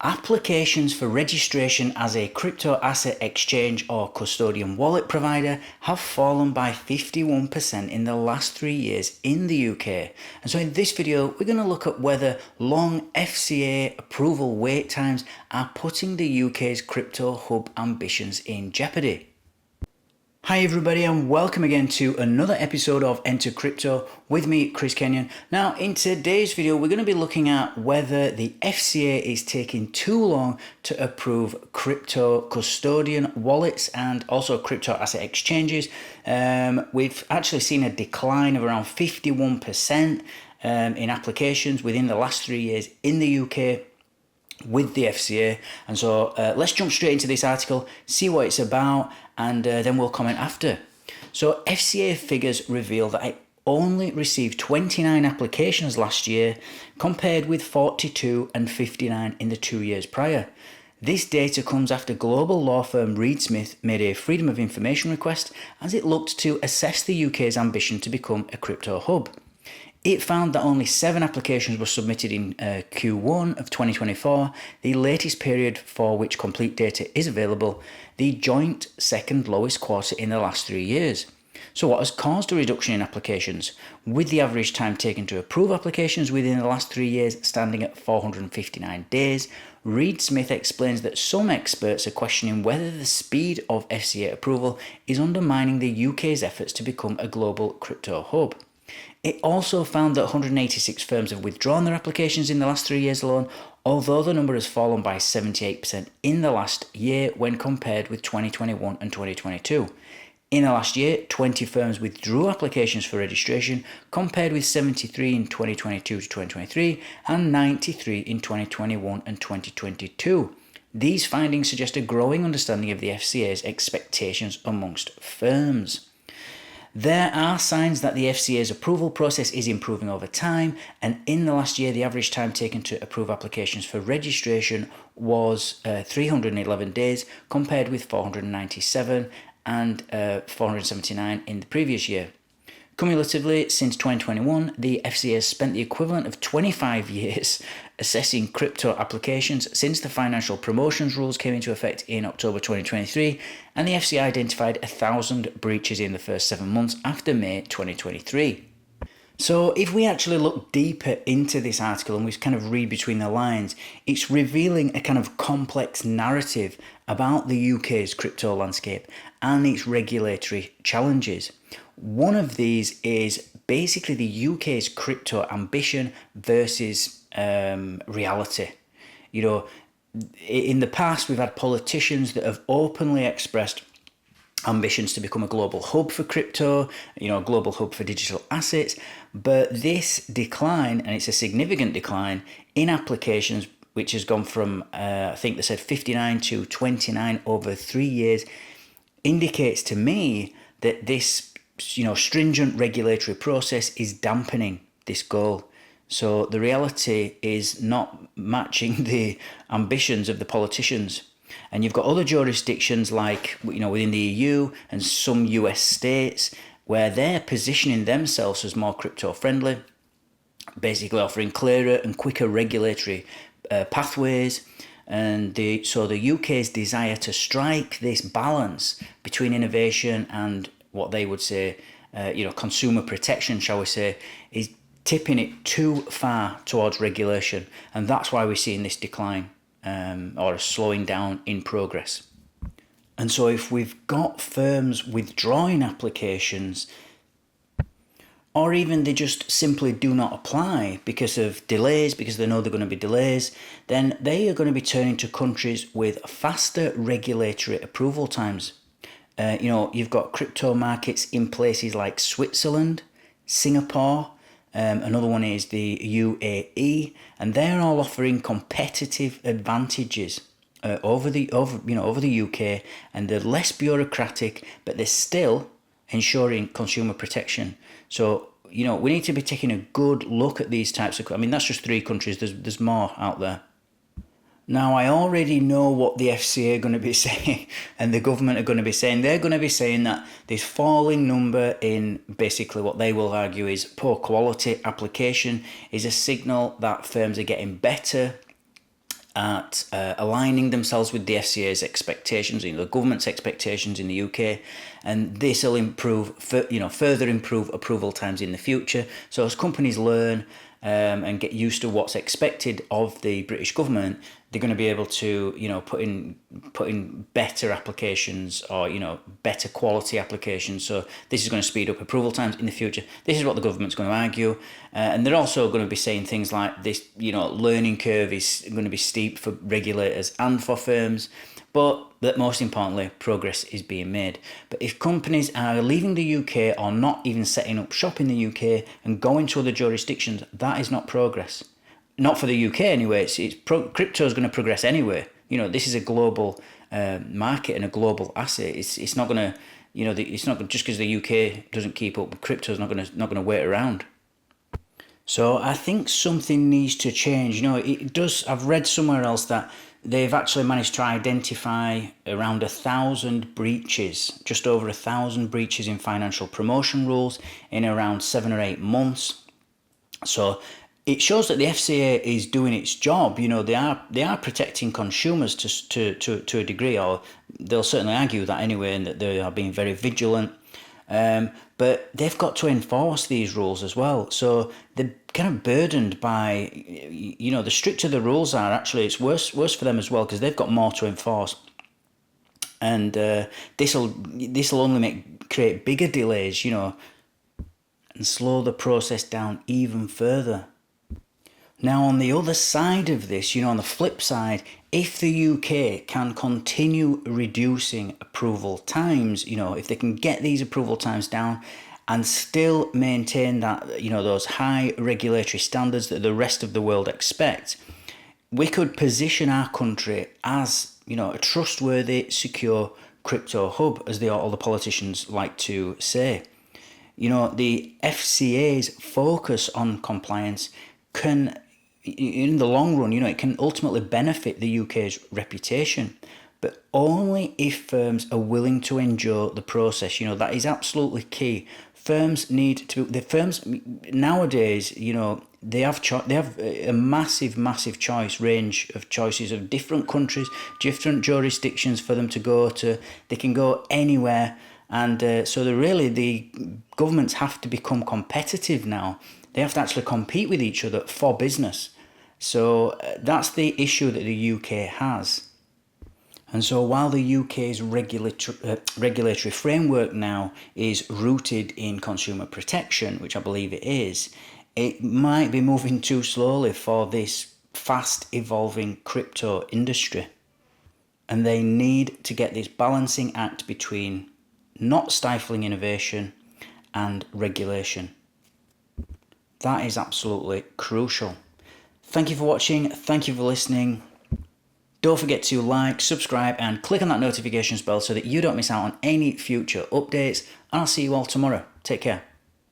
Applications for registration as a crypto asset exchange or custodian wallet provider have fallen by 51% in the last 3 years in the UK. And so in this video, we're going to look at whether long FCA approval wait times are putting the UK's crypto hub ambitions in jeopardy. Hi everybody and welcome again to another episode of Enter Crypto with me, Chris Kenyon. Now in today's video we're going to be looking at whether the FCA is taking too long to approve crypto custodian wallets and also crypto asset exchanges. We've actually seen a decline of around 51% in applications within the last 3 years in the UK with the FCA. And so let's jump straight into this article, see what it's about, and then we'll comment after. So FCA figures reveal that it only received 29 applications last year compared with 42 and 59 in the 2 years prior. This data comes after global law firm Reed Smith made a Freedom of Information request as it looked to assess the UK's ambition to become a crypto hub. It found that only 7 applications were submitted in Q1 of 2024, the latest period for which complete data is available, the joint second lowest quarter in the last 3 years. So what has caused a reduction in applications? With the average time taken to approve applications within the last 3 years standing at 459 days, Reed Smith explains that some experts are questioning whether the speed of FCA approval is undermining the UK's efforts to become a global crypto hub. It also found that 186 firms have withdrawn their applications in the last 3 years alone, although the number has fallen by 78% in the last year when compared with 2021 and 2022. In the last year, 20 firms withdrew applications for registration, compared with 73 in 2022 to 2023 and 93 in 2021 and 2022. These findings suggest a growing understanding of the FCA's expectations amongst firms. There are signs that the FCA's approval process is improving over time, and in the last year the average time taken to approve applications for registration was 311 days compared with 497 and 479 in the previous year. Cumulatively, since 2021, the FCA has spent the equivalent of 25 years assessing crypto applications since the financial promotions rules came into effect in October 2023, and the FCA identified 1,000 breaches in the first 7 months after May 2023. So if we actually look deeper into this article and we kind of read between the lines, it's revealing a kind of complex narrative about the UK's crypto landscape and its regulatory challenges. One of these is basically the UK's crypto ambition versus reality. You know, in the past we've had politicians that have openly expressed ambitions to become a global hub for crypto, you know, a global hub for digital assets, but this decline, and it's a significant decline in applications, which has gone from I think they said 59 to 29 over 3 years, indicates to me that this, you know, stringent regulatory process is dampening this goal. So the reality is not matching the ambitions of the politicians. And you've got other jurisdictions like, you know, within the EU and some US states where they're positioning themselves as more crypto friendly, basically offering clearer and quicker regulatory pathways. And so the UK's desire to strike this balance between innovation and what they would say, you know, consumer protection, shall we say, is tipping it too far towards regulation. And that's why we're seeing this decline or a slowing down in progress. And so if we've got firms withdrawing applications, or even they just simply do not apply because of delays, because they know they're going to be delays, then they are going to be turning to countries with faster regulatory approval times. You know, you've got crypto markets in places like Switzerland, Singapore, another one is the UAE, and they're all offering competitive advantages over the UK, and they're less bureaucratic, but they're still ensuring consumer protection. So, you know, we need to be taking a good look at these types of, I mean, that's just 3 countries, there's more out there. Now, I already know what the FCA are going to be saying and the government are going to be saying. They're going to be saying that this falling number in basically what they will argue is poor quality application is a signal that firms are getting better at aligning themselves with the FCA's expectations, the government's expectations in the UK, and this will further improve approval times in the future. So as companies learn and get used to what's expected of the British government, they're going to be able to put in better applications, or better quality applications. So this is going to speed up approval times in the future. This is what the government's going to argue, and they're also going to be saying things like this. Learning curve is going to be steep for regulators and for firms, but that most importantly, progress is being made. But if companies are leaving the UK or not even setting up shop in the UK and going to other jurisdictions, that is not progress. Not for the UK anyway. Crypto is going to progress anyway. This is a global market and a global asset. It's not going to, it's not just because the UK doesn't keep up. Crypto is not going to wait around. So I think something needs to change. It does. I've read somewhere else that they've actually managed to identify around 1,000 breaches, just over 1,000 breaches in financial promotion rules in around 7 or 8 months. So it shows that the FCA is doing its job. They are protecting consumers to a degree, or they'll certainly argue that anyway, and that they are being very vigilant. But they've got to enforce these rules as well. So they're kind of burdened by, the stricter the rules are, actually it's worse for them as well, because they've got more to enforce. And this'll only create bigger delays, and slow the process down even further. Now, on the other side of this, on the flip side, if the UK can continue reducing approval times, if they can get these approval times down and still maintain that, those high regulatory standards that the rest of the world expect, we could position our country as, a trustworthy, secure crypto hub, as all the politicians like to say. The FCA's focus on compliance can, in the long run, it can ultimately benefit the UK's reputation, but only if firms are willing to endure the process. That is absolutely key. Firms nowadays, they have a massive range of choices of different countries, different jurisdictions for them to go to. They can go anywhere, and so the governments have to become competitive now. They have to actually compete with each other for business. So that's the issue that the UK has. And so while the UK's regulatory framework now is rooted in consumer protection, which I believe it is, it might be moving too slowly for this fast evolving crypto industry. And they need to get this balancing act between not stifling innovation and regulation. That is absolutely crucial. Thank you for watching. Thank you for listening. Don't forget to like, subscribe, and click on that notifications bell so that you don't miss out on any future updates. And I'll see you all tomorrow. Take care.